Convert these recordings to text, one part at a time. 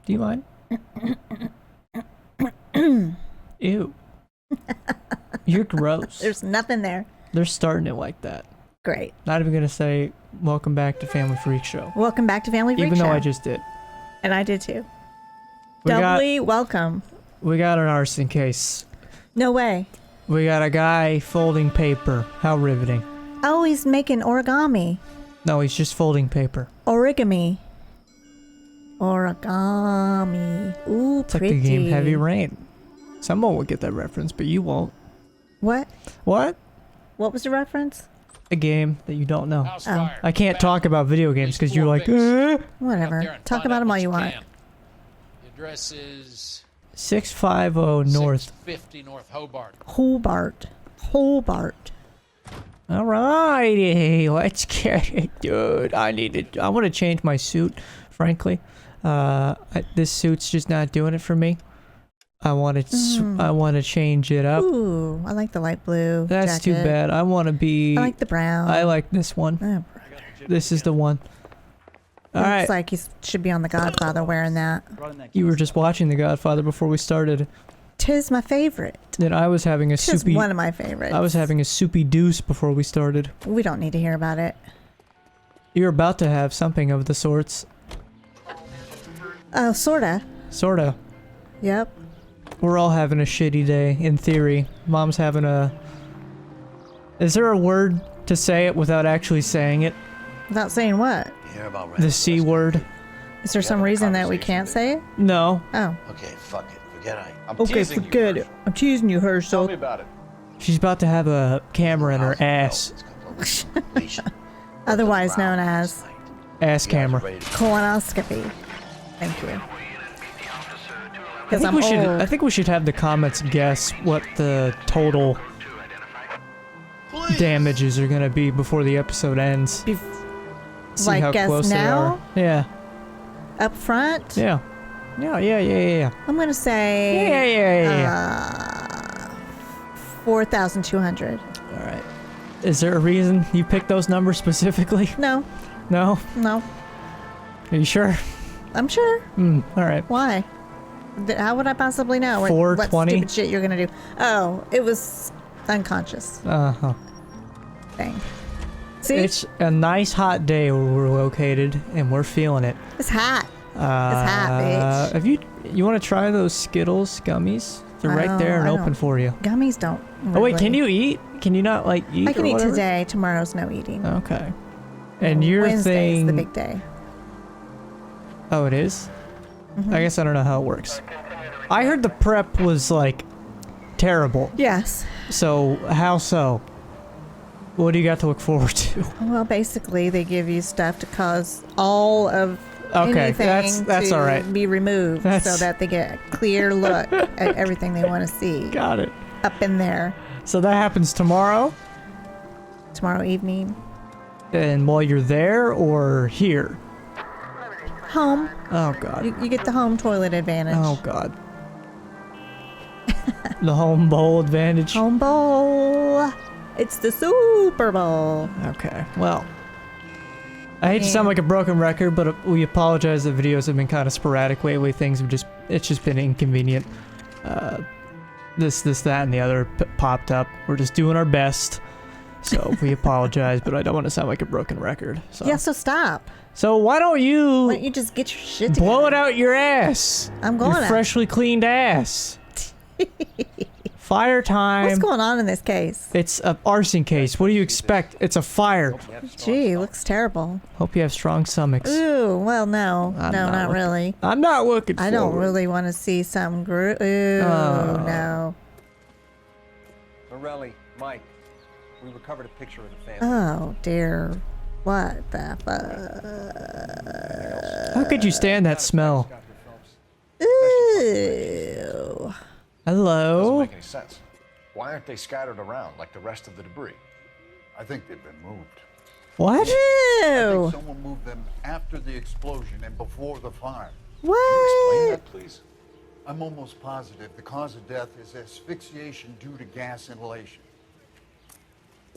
Do you mind? Ew. You're gross. There's nothing there. They're starting it like that. Great. Not even gonna say welcome back to Family Freak Show. Welcome back to Family Freak Even Show. though I just did. And I did too. We Doubly welcome. We got an arson case. No way. We got a guy folding paper. How riveting. Oh, he's making origami. No, he's just folding paper. Origami. Origami. Ooh, It's like pretty. the game Heavy Rain. Someone will get that reference, but you won't. What? What? What was the reference? A game that you don't know. Oh. I can't talk about video games because you're like, Whatever. Talk about them all you want. The address is 650 North. 650 North Hobart. Hobart. Alrighty, let's get it, dude. I want to change my suit, frankly. This suit's just not doing it for me. I want to change it up. Ooh, I like the light blue. That's too jacket. bad. I want to be. I like the brown. I like this one. Oh, This is the one. All right. looks like he should be on The Godfather wearing that. You were just watching The Godfather before we started. Tis my favorite. Then I was having a Tis soupy. one of my favorites. I was having a soupy deuce before we started. We don't need to hear about it. You're about to have something of the sorts. Oh, sorta. Sorta. Yep. We're all having a shitty day, in theory. Mom's having a... Is there a word to say it without actually saying it? Without saying what? The C word? Is there some reason that we can't say it? No. Oh. Okay, fuck it. Forget I. I'm Okay, teasing forget you, it. I'm teasing you, Herschel. Tell me about it. She's about to have a camera in her ass. Otherwise known as Ass camera. colonoscopy. Thank you. I Because think, I'm we should, old. I think we should have the comments guess what the total damages are gonna be before the episode ends. See like how guess close now? they are. Yeah. Up front? Yeah. Yeah. I'm going to say... Yeah. 4,200. Alright. Is there a reason you picked those numbers specifically? No. No? No. Are you sure? I'm sure. Alright. Why? How would I possibly know what 420? stupid shit you're going to do? Oh, it was unconscious Uh-huh. thing. See? It's a nice hot day where we're located, and we're feeling it. It's hot. It's hot, bitch. Have you want to try those Skittles gummies? They're right there and I open don't- for you. Gummies don't Oh wait, really- can you eat? Can you not like eat? I can or eat whatever? today. Tomorrow's no eating. Okay. And your Wednesday is thing. the big day. Oh, it is? I guess I don't know how it works. I heard the prep was like terrible. Yes. So how so? What do you got to look forward to? Well, basically, they give you stuff to cause all of Okay, anything that's to all right. be removed so That's- that they get a clear look at everything they want to see Got it. up in there So that happens tomorrow, tomorrow evening. and while you're there or here? Home. Oh god. You get the home toilet advantage. Oh god. The home bowl advantage. Home bowl. It's the Super Bowl. Okay, well. I hate to sound like a broken record, but we apologize that videos have been kind of sporadic lately. Things have it's just been inconvenient. This, that, and the other popped up. We're just doing our best. So we apologize, but I don't want to sound like a broken record. So. Yeah, so stop. So why don't Why you don't you just get your shit together? blow it out your ass? I'm going Your to. freshly cleaned ass. Fire time. What's going on in this case? It's an arson case. What do you expect? It's a fire. Gee, looks terrible. Hope you have strong stomachs. Ooh, well, no. I'm No, not not looking- really. I'm not looking I don't forward. really want to see some Ooh, Oh. no. Morelli, Mike, we recovered a picture of the family. Oh, dear. What the fuck? How could you stand that smell? Ooh. Doesn't Hello? make any sense. Why aren't they scattered around like the rest of the debris? I think they've been moved. What? I Ew. think someone moved them after the explosion and before the fire. Explain What? that, please. I'm almost positive the cause of death is asphyxiation due to gas inhalation.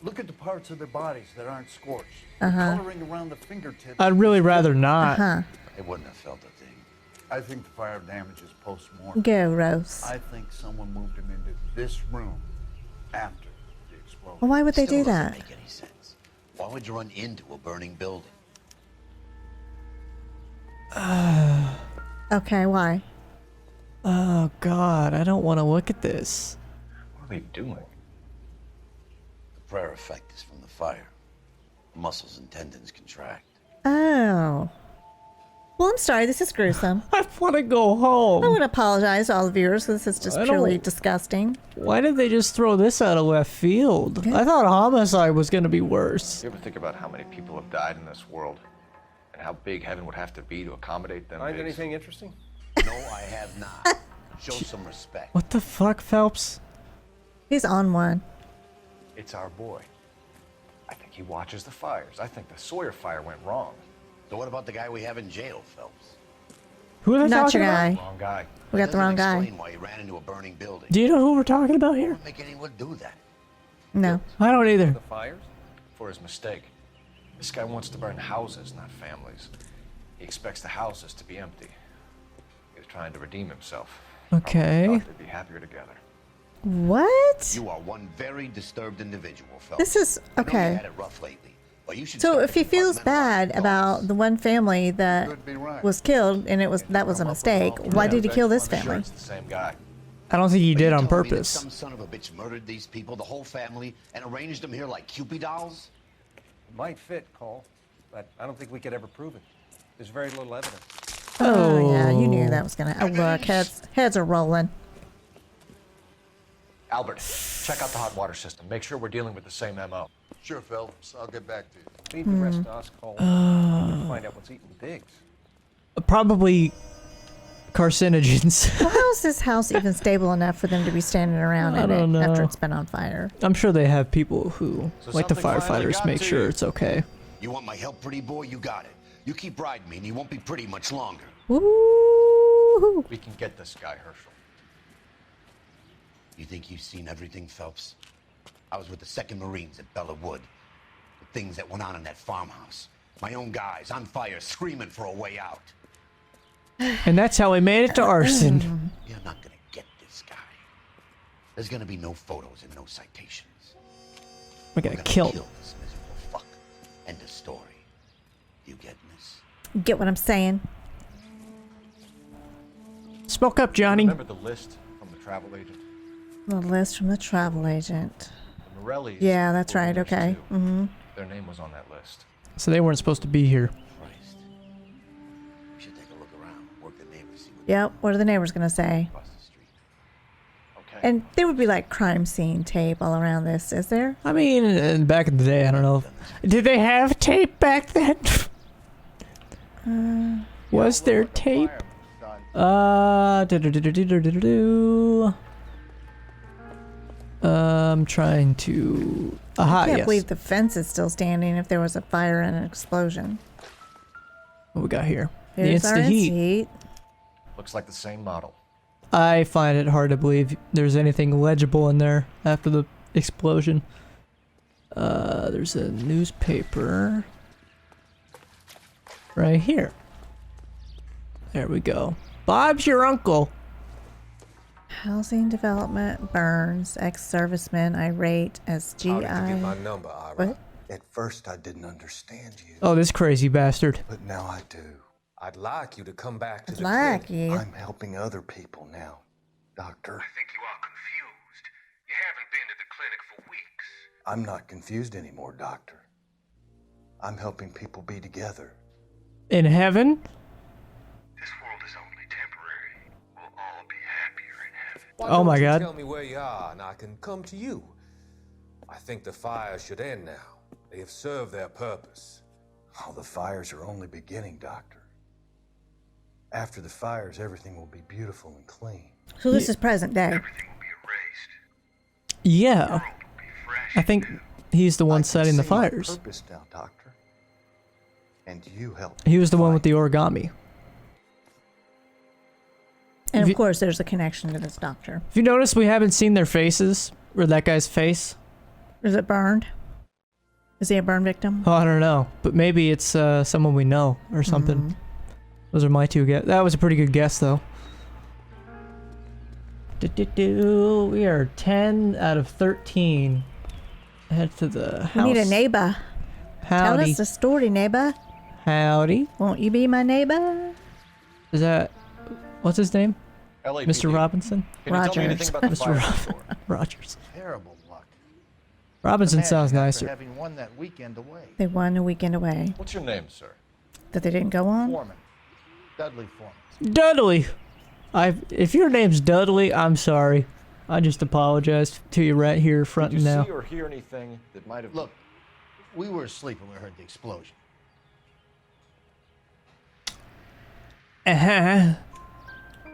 Look at the parts of their bodies that aren't scorched. The coloring around the fingertips. I'd really rather not. Huh. They wouldn't have felt a thing. I think the fire damage is post-mortem. Go, Rose. I think someone moved him into this room after the explosion. Well, why would they Still do doesn't that? make any sense. Why would you run into a burning building? Okay, why? Oh God, I don't want to look at this. What are they doing? The prayer effect is from the fire. Muscles and tendons contract. Oh. Well, I'm sorry. This is gruesome. I want to go home. I want to apologize to all the viewers. This is just I purely don't- disgusting. Why did they just throw this out of left field? I thought homicide was gonna be worse. You ever think about how many people have died in this world? And how big heaven would have to be to accommodate them? Find pigs? anything interesting? No, I have not. Show some respect. What the fuck, Phelps? He's on one. It's our boy. I think he watches the fires. I think the Sawyer fire went wrong. So what about the guy we have in jail, Phelps? Who are they Not talking your about? guy. Wrong guy. We got the wrong guy. Explain why he ran into a burning building. Do you know who we're talking about here? What would make anyone do that? No. I don't either. The fires? For his mistake. This guy wants to burn houses, not families. He expects the houses to be empty. He was trying to redeem himself. Okay. Probably thought they'd be happier together. What? You are one very disturbed individual, Phelps. This is I know you okay. had it rough lately, but you should So start if he to feels bad compartmentalize about thoughts. the one family that Could be right. was killed and that was a mistake, why did he kill this Sure, family? it's the same guy. I don't think he Are did you on telling me that purpose. some son of a bitch murdered these people, the whole family, and arranged them here like Cupid dolls? It might fit, Cole, but I don't think we could ever prove it. There's very little evidence. Oh yeah, you knew that was gonna. Oh look, heads are rolling. Albert, check out the hot water system. Make sure we're dealing with the same MO. Sure, Phelps. I'll get back to you. Leave the rest to us, Cole. We'll find out what's eating the pigs. Probably carcinogens. Well, how is this house even stable enough for them to be standing around I in don't it after know. it's been on fire? I'm sure they have people who, So like the something finally firefighters, got make to sure you. it's okay. You want my help, pretty boy? You got it. You keep riding me, and you won't be pretty much longer. Woo! We can get this guy, Herschel. You think you've seen everything, Phelps? I was with the 2nd Marines at Bella Wood. The things that went on in that farmhouse. My own guys on fire, screaming for a way out. And that's how we made it to arson. You're not gonna get this guy. There's gonna be no photos and no citations. We're We're gonna gonna kill. this miserable fuck. End of story. You getting this? Get what I'm saying? Spoke up, Johnny. Remember the list from the travel agent? The list from the travel agent. The Morellis. Yeah, that's were right. winners, Okay. too. Mm-hmm. Their name was on that list. So they weren't supposed to be here. Christ. We should take a look around. Work the neighbors, see what Yep. What are the neighbors gonna say? across the street. Okay. And there would be like crime scene tape all around this, is there? I mean, back in the day, I don't know. Did they have tape back then? Was there tape? Do-do-do-do-do-do-do. I'm trying to. Aha, I can't yes. believe the fence is still standing if there was a fire and an explosion. What we got here? Here's the our Insta heat. heat. Looks like the same model. I find it hard to believe there's anything legible in there after the explosion. There's a newspaper right here. There we go. Bob's your uncle. Housing development burns. Ex-serviceman irate as GI. How did you get my number, Ira? What? At first, I didn't understand you, Oh, this crazy bastard. but now I do. I'd like you to come back to the Like clinic. you. I'm helping other people now, Doctor. I think you are confused. You haven't been to the clinic for weeks. I'm not confused anymore, Doctor. I'm helping people be together. In heaven? This world is only temporary. We'll all be happier in heaven. Why Oh my don't you God. Tell me where you are, and I can come to you. I think the fires should end now. They have served their purpose. Oh, the fires are only beginning, Doctor. After the fires, everything will be beautiful and clean. So this is present day. Everything will be erased. Yeah. The world will be fresh. I think he's the one I can setting the see my fires. purpose now, Doctor. And you help. He was the one with find the origami. And If you- of course, there's a connection to this doctor. If you notice, we haven't seen their faces, or that guy's face. Is it burned? Is he a burn victim? Oh, I don't know. But maybe it's someone we know or something. Those are my two guess. That was a pretty good guess, though. We are 10 out of 13. Head to the house. We need a neighbor. Tell Howdy. us the story, neighbor. Howdy. Won't you be my neighbor? Is that... What's his name? LAPD. Mr. Robinson? Can you tell me anything about the Mr. fire Rob- next door? Rogers. Terrible luck. Robinson Imagine sounds after nicer. having won that weekend away. They won a weekend away. What's your name, sir? That they didn't go on? Foreman. Dudley Foreman. Dudley! If your name's Dudley, I'm sorry. I just apologize to you right here, front Did and you now. see or hear anything that might have... Look, we were asleep when we heard the explosion. Uh-huh.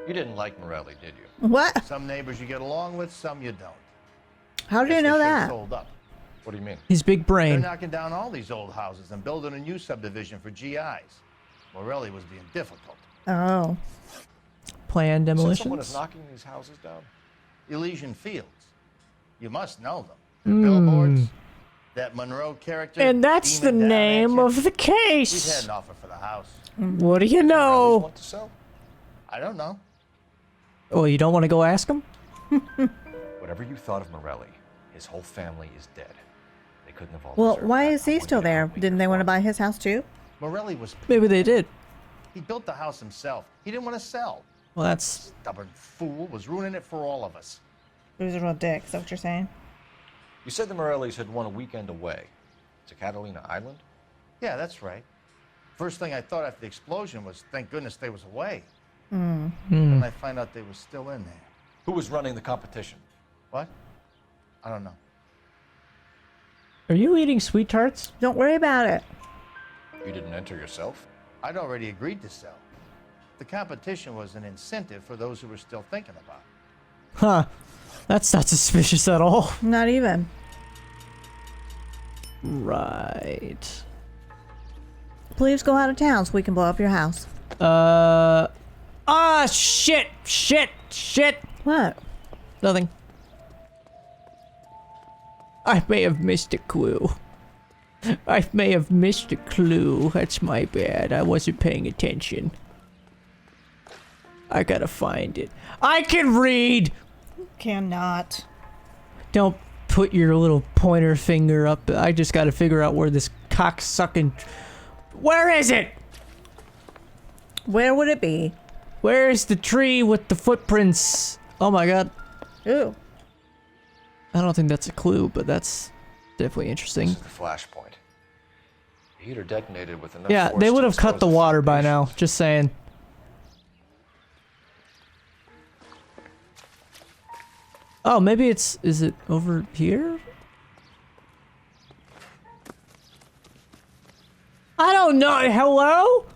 You didn't like Morelli, did you? What? Some neighbors you get along with, some you don't. How do you Guess they know should've that? sold up. What do you mean? He's big They're brain. knocking down all these old houses and building a new subdivision for GIs. Morelli was being difficult. Oh. Planned Since someone demolitions. is knocking these houses down? Elysian Fields. You must know them. The billboards. That Monroe character. And that's the beaming down at name you. of the We've had case. an offer for the house. What do you Morellis know? want to sell? I don't know. Well, you don't want to go ask him? Whatever you thought of Morelli, his whole family is dead. They couldn't have all Well, deserved why that. is I he want still you to there? help me Didn't get they want to far. buy his house too? Morelli was. Maybe they did. He built the house himself. He didn't want to sell. Well, that's... Stubborn fool was ruining it for all of us. He was a real dick, is that what you're saying? You said the Morellis had won a weekend away to Catalina Island? Yeah, that's right. First thing I thought after the explosion was, thank goodness they was away. Hmm. Then I find out they was still in there. Who was running the competition? What? I don't know. Are you eating sweet tarts? Don't worry about it. You didn't enter yourself? I'd already agreed to sell. The competition was an incentive for those who were still thinking about it. Huh. That's not suspicious at all. Not even. Right. Please go out of town so we can blow up your house. Ah, shit! Shit! Shit! What? Nothing. I may have missed a clue. I may have missed a clue. That's my bad. I wasn't paying attention. I gotta find it. I can read! Cannot. Don't put your little pointer finger up. I just gotta figure out where this cocksucking... Where is it? Where would it be? Where is the tree with the footprints? Oh my god. Ooh. I don't think that's a clue, but that's definitely interesting. This is the flashpoint. The heater detonated with enough Yeah, force they to would have cut expose the water by foundation. now. Just saying. Oh, maybe it's... Is it over here? I don't know. Hello?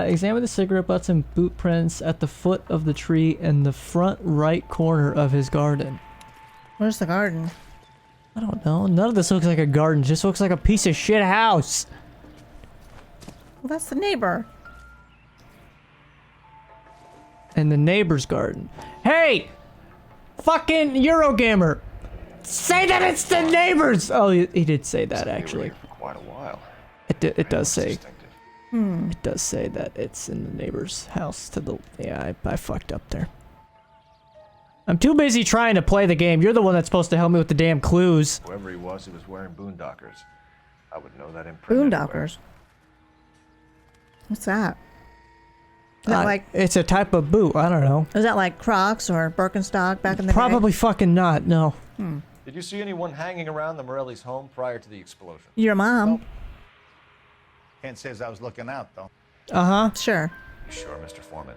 Examine the cigarette butts and boot prints at the foot of the tree in the front right corner of his garden. Where's the garden? I don't know. None of this looks like a garden. It just looks like a piece of shit house. Well, that's the neighbor. And the neighbor's garden. Hey! Fucking Eurogamer! Say that it's the neighbor's! Oh, he did say that, They were actually. here for quite a while. It does say. Instinctive. It does say that it's in the neighbor's house to the... Yeah, I fucked up there. I'm too busy trying to play the game. You're the one that's supposed to help me with the damn clues. Whoever he was wearing boondockers. I would know that imprint anywhere. Boondockers. What's that? Is that like... It's a type of boot. I don't know. Is that like Crocs or Birkenstock back in the Probably fucking not. No. Did you see anyone hanging around the Morelli's home prior to the explosion? day? Your mom? Nope. Can't say as I was looking out, though. Uh-huh. Sure. You sure, Mr. Foreman?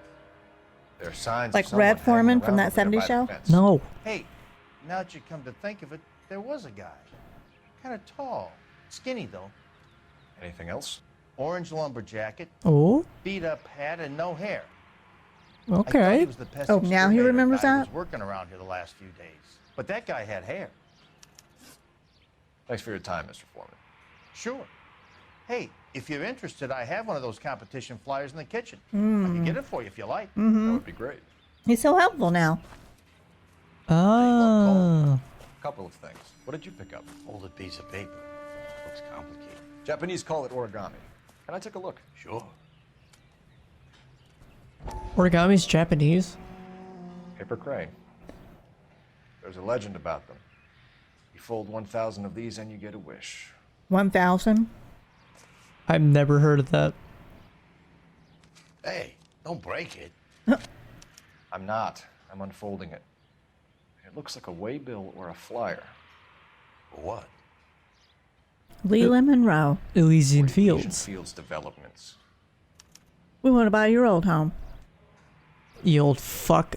There are signs Like of someone Red Foreman hanging from around that over there 70s by show? the fence. No. Hey, now that you come to think of it, there was a guy. Kind of tall. Skinny, though. Anything else? Orange lumber jacket, Oh, beat-up hat, and no hair. I thought okay. he was the pest Oh, now he exterminator remembers guy who that? was working around here the last few days. But that guy had hair. Thanks for your time, Mr. Foreman. Sure. Hey, if you're interested, I have one of those competition flyers in the kitchen. I can get it for you if you like. That would be great. He's so helpful now. Ah. A couple of things. What did you pick up? Folded piece of paper. Looks complicated. Japanese call it origami. Can I take a look? Sure. Origami's Japanese? Paper crane. There's a legend about them. You fold 1,000 of these and you get a wish. 1,000? I've never heard of that. Hey, don't break it. I'm not. I'm unfolding it. It looks like a waybill or a flyer. What? Leland Monroe. Elysian Elysian Fields. Fields Developments. We want to buy your old home. You old fuck.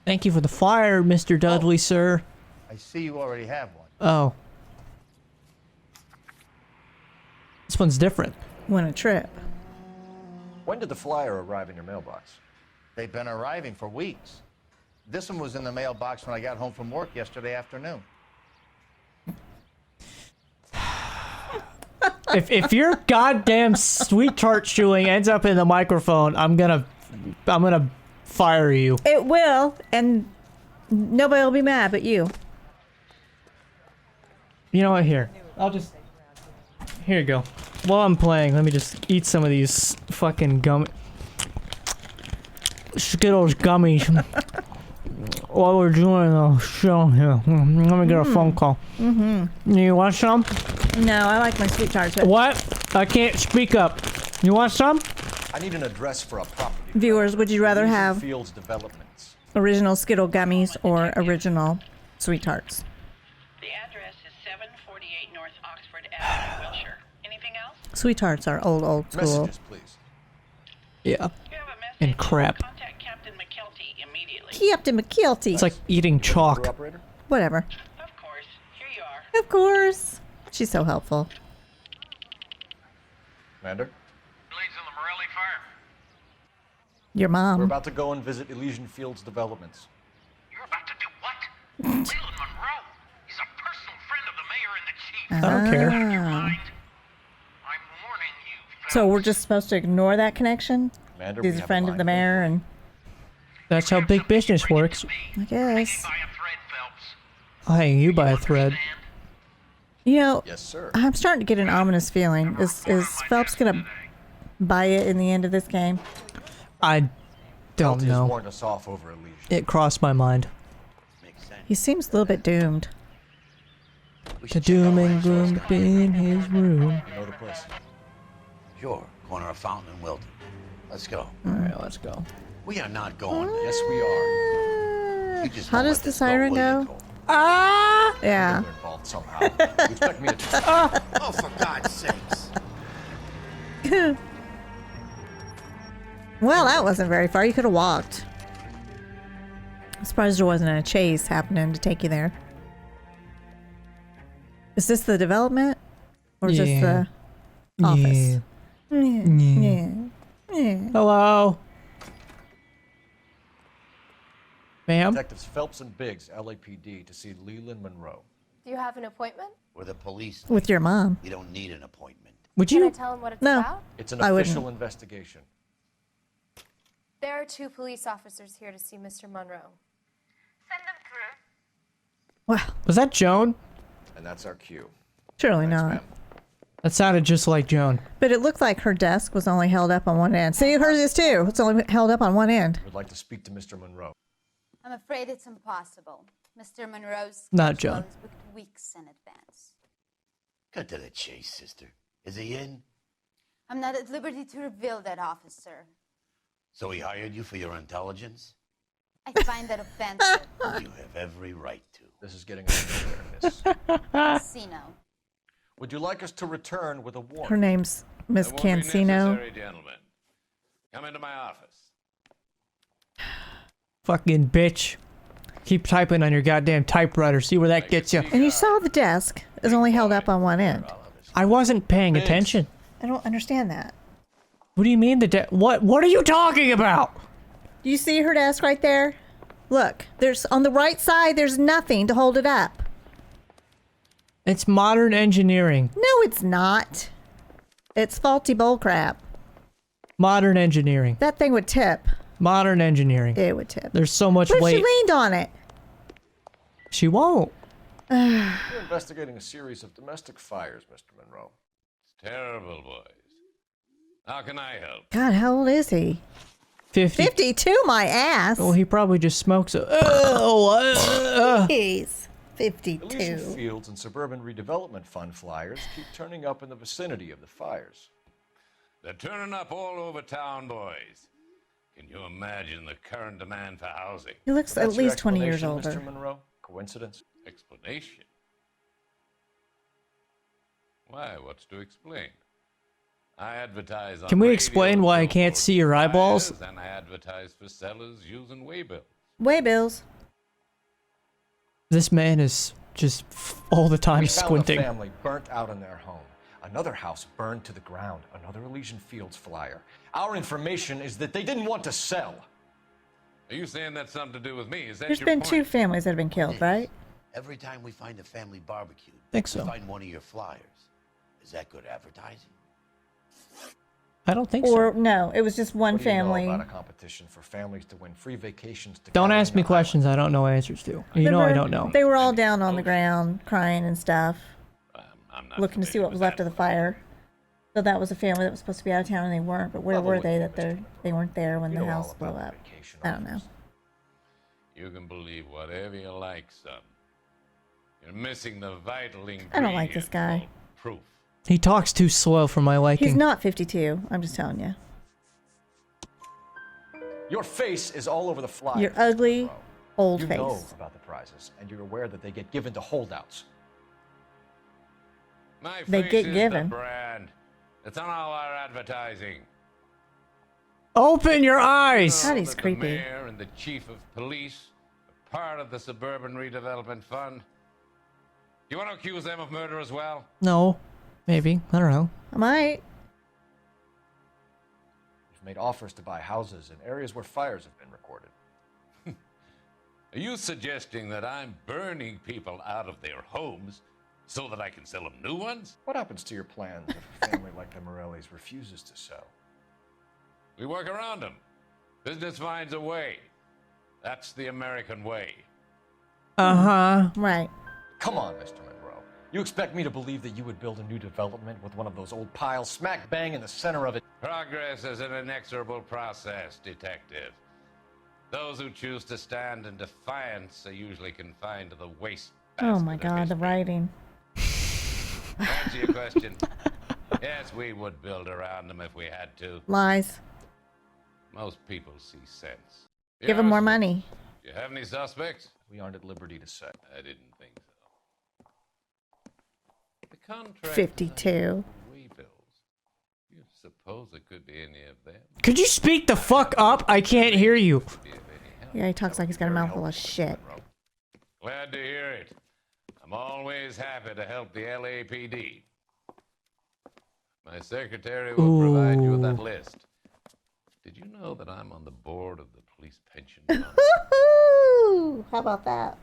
Thank you for the flyer, Mr. Dudley, sir. I see you already have one. Oh. This one's different. Win a trip. When did the flyer arrive in your mailbox? They've been arriving for weeks. This one was in the mailbox when I got home from work yesterday afternoon. If your goddamn sweet tart chewing ends up in the microphone, I'm gonna fire you. It will, and nobody will be mad but you. You know what? Here, here you go. While I'm playing, let me just eat some of these fucking Skittles gummies. While we're doing a show here, let me get a phone call. You want some? No, I like my sweet tarts. But What? I can't speak up. You want some? I need an address for a property. viewers, would you rather Elysian have Fields Developments. original Skittle gummies or original sweet tarts? The address is 748 North Oxford Avenue, Wilshire. Anything else? Sweet tarts are old school. Messages, please. Yeah. You have a message. And crap. Contact Captain McKelty immediately. Captain McKelty. It's like eating chalk. Operator? Whatever. Of course. Here you are. Of course. She's so helpful. Commander? Blades on the Morelli fire. Your We're mom. about to go and visit Elysian Fields Developments. You're about to do what? Leland Monroe. He's a personal friend of the mayor and the chief. I don't care. Mind? I'm warning you. So we're just supposed to ignore that connection? Commander, He's we a have friend of line the for mayor, and That's how big business works. I guess. by a thread, Phelps. I'll hang you by a thread. You know, Yes, sir. I'm starting to get an ominous feeling. Is Phelps gonna buy it in the end of this game? I don't Felty has know. warned us off over Elysian. It crossed my mind. Makes sense. He seems a little bit doomed. We The should check out doom Ryan's and gloom restaurant. be in his room. You know the place. Sure, corner of Fountain and Wilton. Let's go. Alright, let's go. We are not going. Yes, we are. You just How won't does let the this siren will you, go? Cole? Ah! Yeah. They're involved somehow. You expect me to... Oh, for God's sakes. Well, that wasn't very far. You could have walked. I'm surprised there wasn't a chase happening to take you there. Is this the development? Or is this the office? Yeah. Hello? Ma'am? Detectives Phelps and Biggs, LAPD, to see Leland Monroe. Do you have an appointment? We're the police. With your mom. You don't need an appointment. Would Can I you? tell him what it's No. about? It's an I wouldn't. official investigation. There are 2 police officers here to see Mr. Monroe. Send them through. Well, Was that Joan? And that's our cue. surely Thanks, not. ma'am. That sounded just like Joan. But it looked like her desk was only held up on one end. See, hers is too. It's only held up on one end. Would like to speak to Mr. Monroe. I'm afraid it's impossible. Mr. Monroe's Not John. schedule is booked weeks in advance. Cut to the chase, sister. Is he in? I'm not at liberty to reveal that, officer. So he hired you for your intelligence? I find that offensive. You have every right to. This is getting nowhere, miss. Casino. Would you like us to return with a warrant? Her name's Miss That won't be Cancino. necessary, gentlemen. Come into my office. Fucking bitch. Keep typing on your goddamn typewriter. See where that gets you. And you saw the desk is only held up on one end. I wasn't paying attention. I don't understand that. What do you mean what are you talking about? Do you see her desk right there? Look, there's on the right side, there's nothing to hold it up. It's modern engineering. No, it's not. It's faulty bullcrap. Modern engineering. That thing would tip. Modern engineering. It would tip. There's so much What if weight. she leaned on it? She won't. We're investigating a series of domestic fires, Mr. Monroe. It's terrible, boys. How can I help? God, how old is he? 50. 52, my ass. Well, he probably just smokes a... Jeez. Elysian 52. Fields and Suburban Redevelopment Fund flyers keep turning up in the vicinity of the fires. They're turning up all over town, boys. Can you imagine the current demand for housing? He looks That's at your least 20 years explanation, older. Mr. Monroe? Coincidence? Explanation? Why, what's to explain? I advertise on Can we radio, explain why I can't billboards, see your eyeballs? flyers, and I advertise for sellers using waybills. Waybills. This man is just all the time We found squinting. a family burnt out in their home. Another house burned to the ground. Another Elysian Fields flyer. Our information is that they didn't want to sell. Are you saying that's something to do with me? Is that There's your been point? 2 families that have been killed, right? Every time we find a family barbecue, Think so. we find one of your flyers. Is that good advertising? I don't think Or so. no, it was just one What do you know family. about a competition for families to win free vacations to Don't ask me Catalina questions I don't know answers to. You know I don't know. They were all down on the ground, crying and stuff, I'm not looking to see what was left of the fire. So that was a family that was supposed to be out of town and they weren't. But where were they that they weren't there when You the know all house blew about the up? vacation I don't know. offers. You can believe whatever you like, son. You're missing the vital ingredient. I don't like this guy. called Proof. He talks too slow for my liking. He's not 52. I'm just telling you. Your face is all over the flyers. You're ugly, Monroe. old You face. know about the prizes, and you're aware that they get given to holdouts. My They face get is given. the brand. It's on all our advertising. Open your eyes! God, he's That creepy. The mayor and the chief of police are part of the Suburban Redevelopment Fund. You want to accuse them of murder as well? No. Maybe. I don't know. I might. You've made offers to buy houses in areas where fires have been recorded. Are you suggesting that I'm burning people out of their homes so that I can sell them new ones? What happens to your plans if a family like the Morellis refuses to sell? We work around them. Business finds a way. That's the American way. Uh-huh. Right. Come on, Mr. Monroe. You expect me to believe that you would build a new development with one of those old piles smack bang in the center of it? Progress is an inexorable process, detective. Those who choose to stand in defiance are usually confined to the waste. Oh my God, the writing. To answer your question, yes, we would build around them if we had to. Lies. Most people see sense. Give him more money. Do you have any suspects? We aren't at liberty to say. I didn't think so. The contract 52. waybills. You suppose it could be any of them? Could you speak the fuck up? I can't hear you. Be of any help? Yeah, he talks like he's got a mouthful of shit. Glad to hear it. I'm always happy to help the LAPD. My secretary will provide you with that list. Did you know that I'm on the board of the police pension fund? Woohoo! How about that?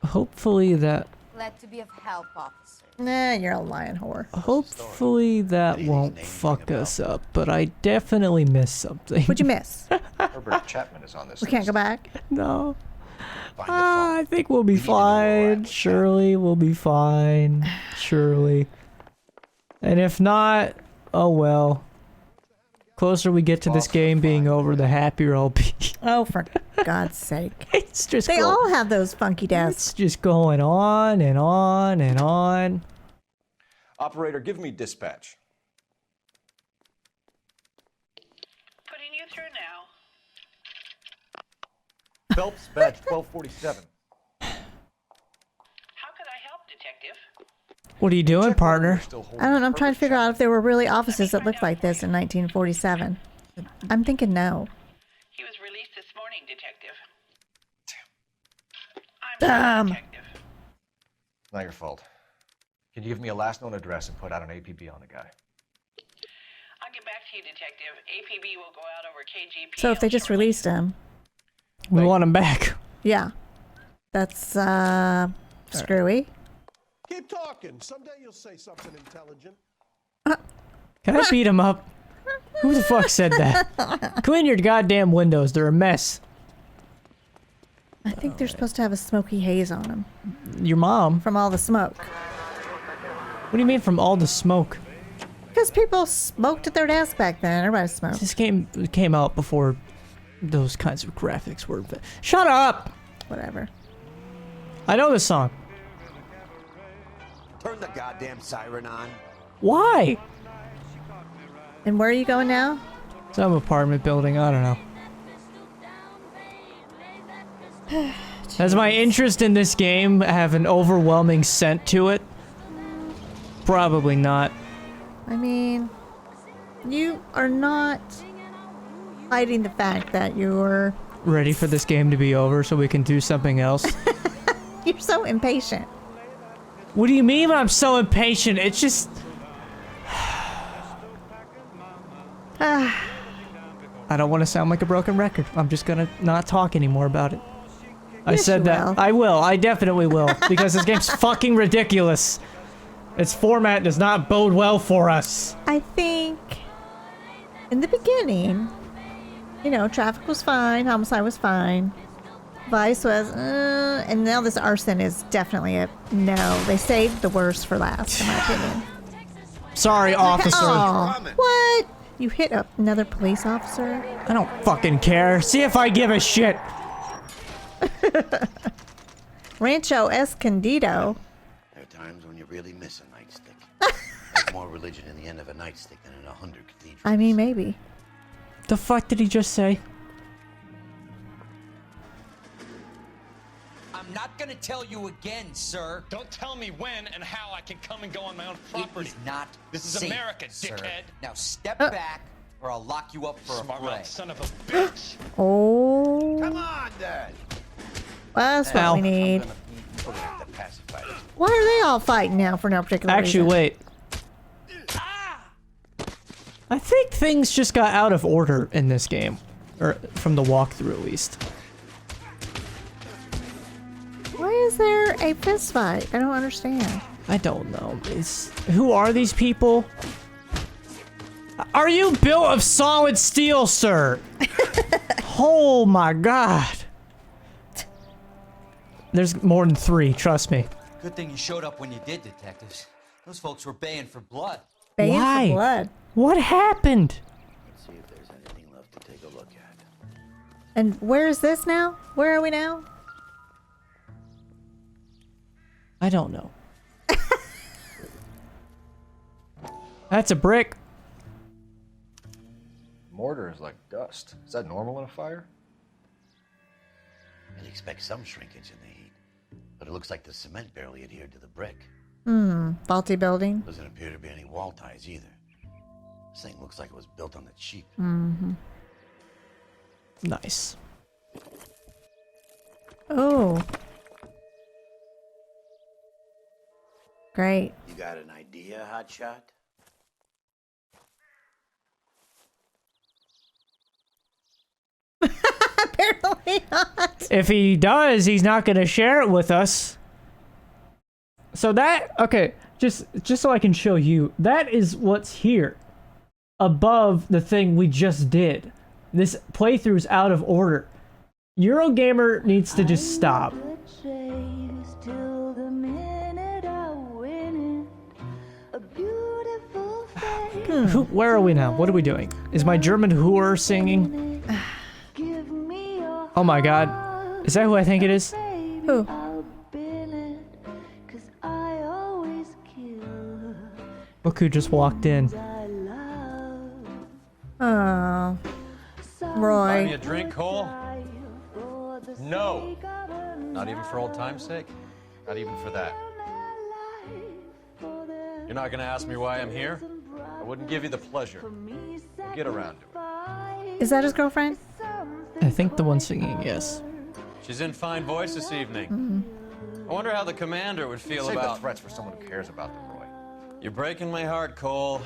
Hopefully that... Glad to be of help, officer. Nah, you're a lying whore. Hopefully that won't fuck us up, but I definitely missed something. What'd you miss? Herbert Chapman is on this We can't go list. back? No. Find the phone. I think we'll be We need to know where we're at fine. with that. Surely we'll be fine. Surely. And if not, oh well. Closer we get to this game being over, the happier I'll be. Oh, for God's sake. It's just They all have those funky deaths. It's just going on and on and on. Operator, give me dispatch. Putting you through now. Phelps, badge 1247. How could I help, detective? What are you doing, partner? I don't know. I'm trying to figure out if there were really offices that looked like this in 1947. I'm thinking no. He was released this morning, detective. I'm Damn. sorry, detective. Not your fault. Can you give me a last known address and put out an APB on the guy? I'll get back to you, detective. APB will go out over KGP. So if they just released him, We want him back. yeah. That's, screwy. Keep talking. Someday you'll say something intelligent. Can I beat him up? Who the fuck said that? Clean your goddamn windows. They're a mess. I think they're supposed to have a smoky haze on them Your mom? from all the smoke. What do you mean from all the smoke? Because people smoked their ass back then. Everybody smoked. This game came out before those kinds of graphics were. Shut up! Whatever. I know this song. Turn the goddamn siren on. Why? And where are you going now? Some apartment building. I don't know. Does my interest in this game have an overwhelming scent to it? Probably not. I mean, you are not hiding the fact that you're Ready for this game to be over so we can do something else? you're so impatient. What do you mean I'm so impatient? It's just... I don't want to sound like a broken record. I'm just gonna not talk anymore about it. I Yes, said you that. will. I will. I definitely will. Because this game's fucking ridiculous. Its format does not bode well for us. I think in the beginning, you know, traffic was fine, homicide was fine, vice was, and now this arson is definitely a no. They saved the worst for last, in my opinion. Sorry, officer. Oh, what? You hit another police officer? I don't fucking care. See if I give a shit. Rancho Escondido. There are times when you really miss a nightstick. There's more religion in the end of a nightstick than in 100 cathedrals. I mean, maybe. The fuck did he just say? I'm not gonna tell you again, sir. Don't tell me when and how I can come and go on my own property. It is not This is safe, America, sir. dickhead. Now step back, or I'll lock you up for a Smart fray. mouth son of a bitch. Oh. Come on, Dad. That's what Ow. we need. We're gonna have to pacify this. Why are they all fighting now for no particular Actually, reason? wait. I think things just got out of order in this game. Or from the walkthrough, at least. Why is there a fist fight? I don't understand. I don't know. Who are these people? Are you built of solid steel, sir? Oh my god. There's more than 3, trust me. Good thing you showed up when you did, detectives. Those folks were baying for blood. Baying Why? for blood. What happened? Let's see if there's anything left to take a look at. And where is this now? Where are we now? I don't know. That's a brick. Mortar is like dust. Is that normal in a fire? I'd expect some shrinkage in the heat, but it looks like the cement barely adhered to the brick. Faulty building. Doesn't appear to be any wall ties either. This thing looks like it was built on the cheap. Nice. Oh. Great. You got an idea, hotshot? Apparently not. If he does, he's not gonna share it with us. So that, okay, just so I can show you, that is what's here. Above the thing we just did. This playthrough's out of order. Eurogamer needs to just stop. Where are we now? What are we doing? Is my German whore singing? Oh my god. Is that who I think it is? Who? Look who just walked in. Oh. Buy me Roy. a drink, Cole? No. Not even for old time's sake? Not even for that. You're not gonna ask me why I'm here? I wouldn't give you the pleasure. We'll get around to it. Is that his girlfriend? I think the one singing, yes. She's in fine voice this evening. I wonder how the commander would feel Save about the threats for someone who cares about them, Roy. You're breaking my heart, Cole.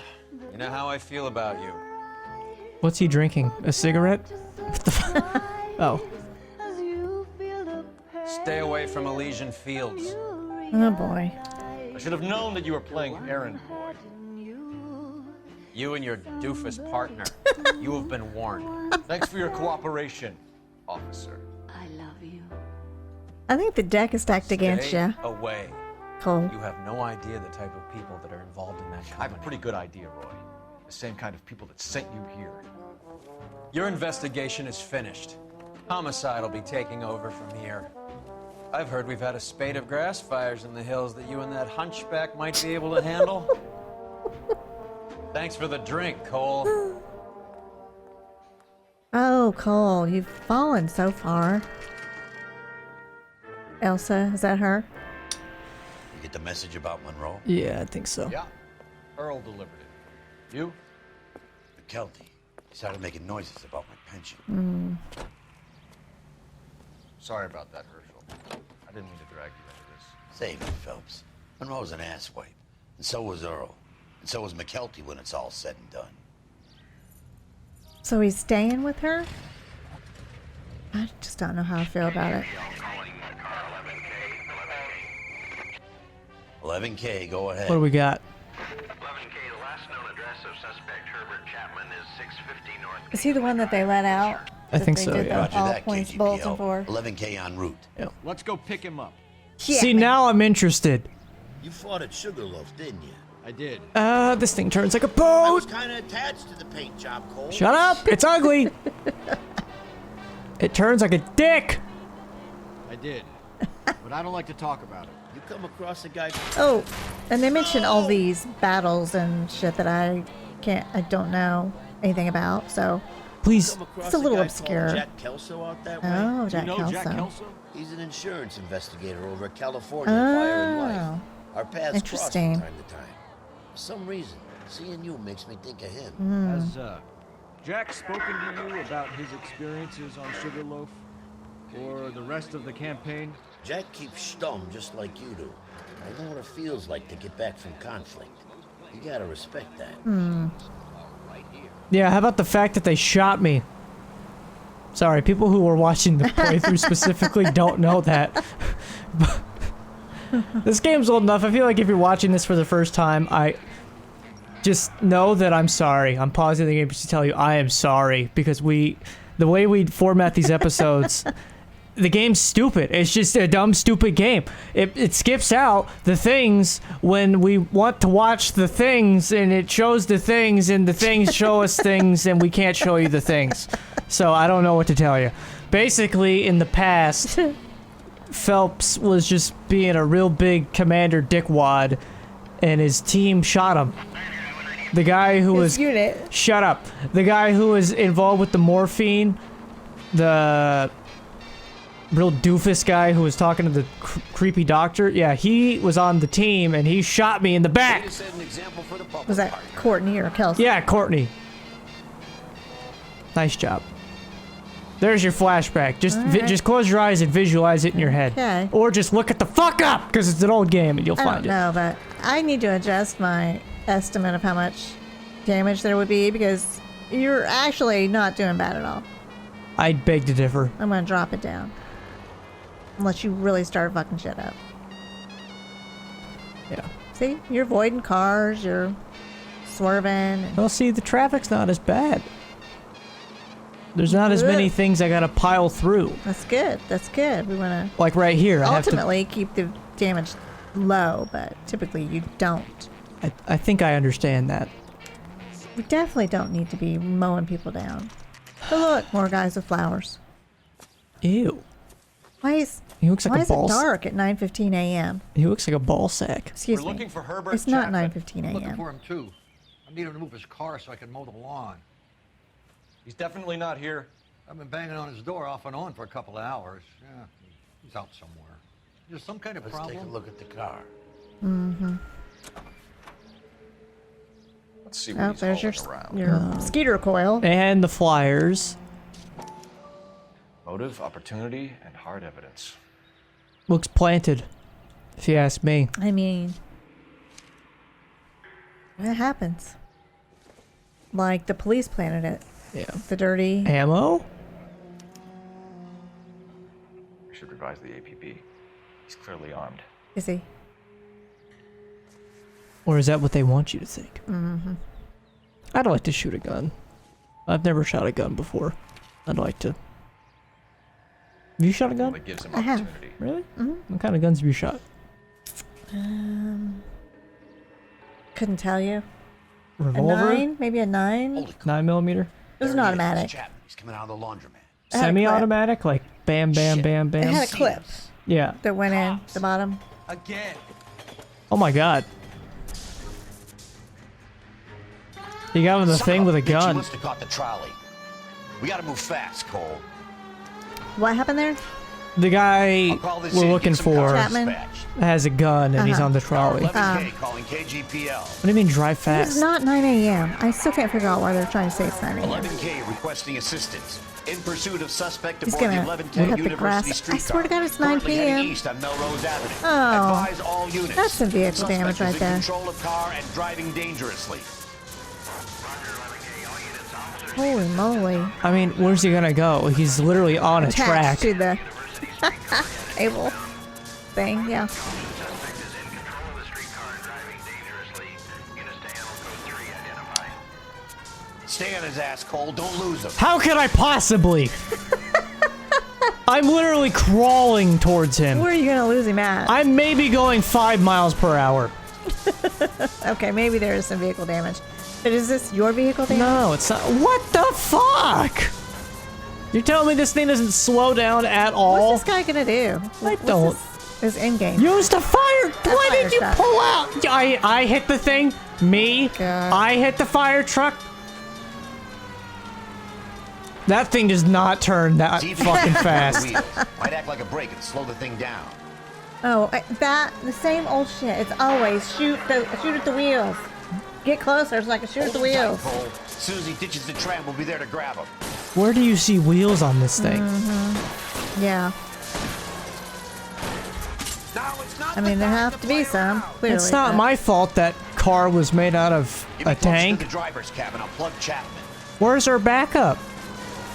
You know how I feel about you. What's he drinking? A cigarette? What the fuck? Oh. Stay away from Elysian Fields. Oh boy. I should have known that you were playing errand boy. You and your doofus partner. You have been warned. Thanks for your cooperation, officer. I think the deck is stacked against Stay you. away. Cole. You have no idea the type of people that are involved in that company. I have a pretty good idea, Roy. The same kind of people that sent you here. Your investigation is finished. Homicide will be taking over from here. I've heard we've had a spate of grass fires in the hills that you and that hunchback might be able to handle. Thanks for the drink, Cole. Oh, Cole, you've fallen so far. Elsa, is that her? You get the message about Monroe? Yeah, I think so. Yeah. Earl delivered it. You? McKelty. He started making noises about my pension. Sorry about that, Herschel. I didn't mean to drag you into this. Save me, Phelps. Monroe's an asswipe. And so was Earl. And so was McKelty when it's all said and done. So he's staying with her? I just don't know how I feel about it. 11K, go ahead. What do we got? 11K, the last known address of suspect Herbert Chapman is 650 North. Is he the one that they let out? I think That so, they did yeah. the all points bulletin for? 11K en route. Yep. Let's go pick him up. Yeah. See, now I'm interested. You fought at Sugarloaf, didn't you? I did. This thing turns like a I was boat. kind of attached to the paint job, Cole. Shut up! It's ugly. It turns like a dick. I did. But I don't like to talk about it. You come across a guy. Oh, and they mention all these battles and shit that I don't know anything about, so Please. Come across it's a little guy obscure. called Jack Kelso out that way. Oh, Jack you know Kelso. Jack Kelso? He's an insurance investigator over at California Fire and Life. Our paths cross Interesting. from time to time. For some reason, seeing you makes me think of him. Has Jack spoken to you about his experiences on Sugarloaf? Or the rest of the campaign? Jack keeps stum just like you do. I know what it feels like to get back from conflict. You gotta respect that. Yeah, how about the fact that they shot me? Sorry, people who were watching the playthrough specifically don't know that. This game's old enough. I feel like if you're watching this for the first time, I just know that I'm sorry. I'm pausing the game just to tell you I am sorry because the way we format these episodes, the game's stupid. It's just a dumb, stupid game. It skips out the things when we want to watch the things, and it shows the things, and the things show us things, and we can't show you the things. So I don't know what to tell you. Basically, in the past, Phelps was just being a real big commander dickwad, and his team shot him. The guy who was... unit. Shut up. The guy who was involved with the morphine, the real doofus guy who was talking to the creepy doctor, yeah, he was on the team, and he shot me in the back. Was that Courtney or Kelsey? Yeah, Courtney. Nice job. There's your flashback. Just Alright. just close your eyes and visualize it in your head. Okay. Or just look at the fuck up, because it's an old game and you'll I find don't know, but I need to adjust my estimate of how much damage there would be because you're actually not doing bad at all. I'd beg to differ. I'm gonna drop it down. Unless you really start fucking shit up. Yeah. See? You're avoiding cars, you're swerving. Well, see, the traffic's not as bad. There's not as many things I gotta pile through. That's good. That's good. We wanna Like right here, I have to... ultimately keep the damage low, but typically you don't. I think I understand that. We definitely don't need to be mowing people down. Oh look, more guys with flowers. Ew. Why is He looks like why a is ball it sack. dark at 9:15 a.m.? He looks like a ball sack. Excuse We're me. looking for Herbert It's not Chapman. 9:15 Looking a.m. for him too. I need him to move his car so I can mow the lawn. He's definitely not here. I've been banging on his door off and on for a couple of hours. Yeah, he's out somewhere. There's some kind of Let's problem. take a look at the car. Mm-hmm. Let's see Oh, what he's there's your hauling around. your skeeter coil. And the flyers. Motive, opportunity, and hard evidence. Looks planted, if you ask me. I mean, that happens. Like the police planted it. Yeah. The dirty. Ammo? We should revise the APB. He's clearly armed. Is he? Or is that what they want you to think? Mm-hmm. I'd like to shoot a gun. I've never shot a gun before. I'd like to. Have you shot a gun? That gives him I have. opportunity. Really? Mm-hmm. What kind of guns have you shot? Couldn't tell you. Revolver? A 9? Maybe a 9? 9mm? It was an automatic. He's coming out of the laundromat. Semi-automatic? Like bam, bam, bam, bam? It had a clip Yeah. that went in the bottom. Again. Oh my god. He got him the thing with a gun. Must have caught the trolley. We gotta move fast, Cole. What happened there? The guy we're looking for Chapman? has a gun and he's on the trolley. 11K calling KGPL. What do you mean drive It's fast? not 9 a.m. I still can't figure out why they're trying to say it's 9 a.m. 11K requesting assistance. In pursuit of suspect He's aboard the gonna 11K cut the University grass. streetcar. I swear to God, it's 9 Currently heading p.m. east on Melrose Avenue. Oh, Advise all units. that's some vehicle Suspect damage is right in there. control of car and driving dangerously. Holy moly. I mean, where's he gonna go? He's literally on a track. Attached to the able thing, yeah. Stay on his ass, Cole. Don't lose him. How could I possibly? I'm literally crawling towards him. Where are you gonna lose him at? I'm maybe going 5 miles per hour. Okay, maybe there is some vehicle damage. But is this your vehicle damage? No, it's not. What the fuck? You're telling me this thing doesn't slow down at all? What's this guy gonna do? What's don't. His end game. Use the fire. Why fire did you truck. pull out? I hit the thing. Me. God. I hit the fire truck. That thing does not turn that fucking fast. Might act like a brake and slow the thing down. Oh, the same old shit. It's always shoot at the wheels. Get closer so I can shoot at the Hold him tight, wheels. Cole. As soon as he ditches the tram, we'll be there to grab him. Where do you see wheels on this thing? Yeah. I mean, there have to be some. Clearly, It's not but- my fault that car was made out of Give me a close to tank. the driver's cabin. I'll plug Chapman. Where's our backup?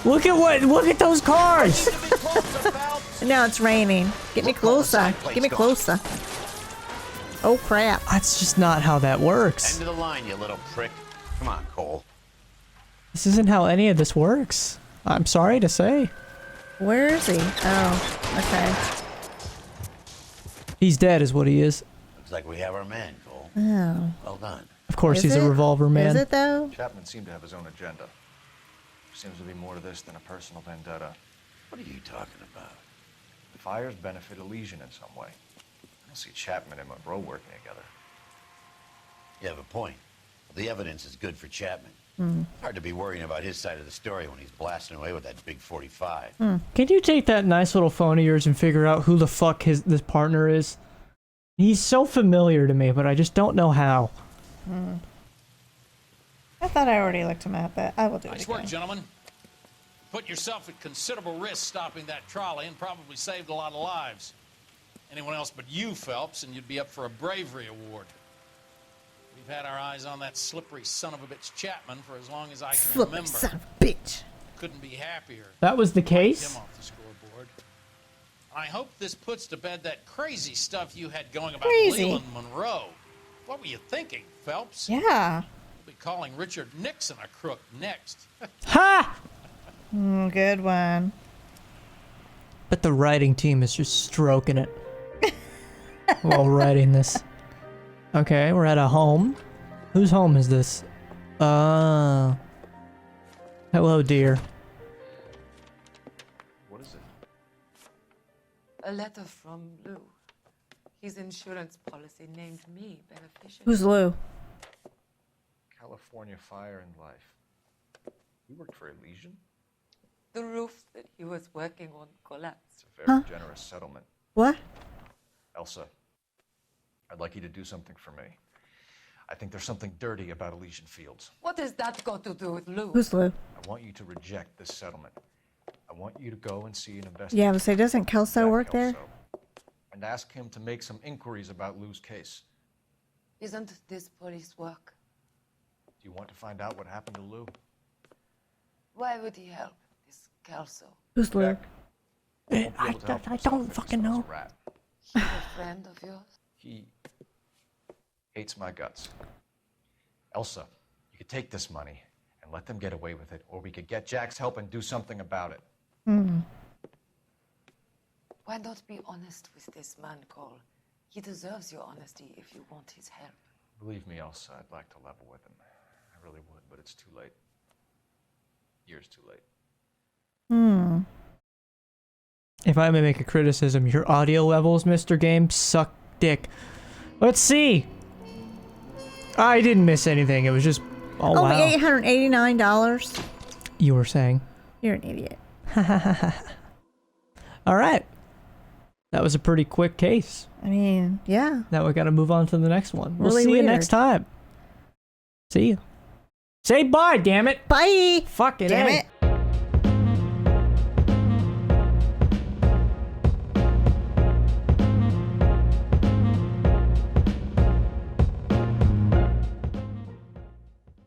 Look at those cars. Now it's raining. Get me closer. Get me closer. Oh crap. That's just not how that works. End of the line, you little prick. Come on, Cole. This isn't how any of this works. I'm sorry to say. Where is he? Oh, okay. He's dead is what he is. Looks like we have our man, Cole. Oh. Well done. Of course Is he's a it? revolver man. Is it though? Chapman seemed to have his own agenda. Seems to be more to this than a personal vendetta. What are you talking about? The fires benefit Elysian in some way. I don't see Chapman and Monroe working together. You have a point. The evidence is good for Chapman. Hard to be worrying about his side of the story when he's blasting away with that big 45. Can you take that nice little phone of yours and figure out who the fuck this partner is? He's so familiar to me, but I just don't know how. I thought I already looked him up, but I will do it Nice work, again. gentlemen. Put yourself at considerable risk stopping that trolley and probably saved a lot of lives. Anyone else but you, Phelps, and you'd be up for a bravery award. We've had our eyes on that slippery son of a bitch Chapman for as long as I can Slippery remember. son of a bitch. Couldn't be happier. That was the Him case? off the scoreboard. I hope this puts to bed that crazy stuff you had going about Crazy. Leland Monroe. What were you thinking, Phelps? Yeah. We'll be calling Richard Nixon a crook next. Ha! Good one. But the writing team is just stroking it while writing this. Okay, we're at a home. Whose home is this? Hello, dear. What is it? A letter from Lou. His insurance policy named me beneficiary. Who's Lou? California Fire and Life. You worked for Elysian? The roof that he was working on collapsed. It's a very generous settlement. What? Elsa, I'd like you to do something for me. I think there's something dirty about Elysian Fields. What has that got to do with Lou? Who's Lou? I want you to reject this settlement. I want you to go and see an investigator. Yeah, but say, doesn't Kelso work there? And ask him to make some inquiries about Lou's case. Isn't this police work? Do you want to find out what happened to Lou? Why would he help this Kelso? Who's Lou? I don't fucking know. He's a friend of yours? He hates my guts. Elsa, you could take this money and let them get away with it, or we could get Jack's help and do something about it. Why not be honest with this man, Cole? He deserves your honesty if you want his help. Believe me, Elsa, I'd like to level with him. I really would, but it's too late. Years too late. If I may make a criticism, your audio levels, Mr. Game, suck dick. Let's see. I didn't miss anything. It was just, oh Only wow. $889. You were saying. You're an idiot. All right. That was a pretty quick case. I mean, yeah. Now we got to move on to the next one. We'll Really see you weird. next time. See you. Say bye, damn it. Bye. Fuck it. Damn hey. it.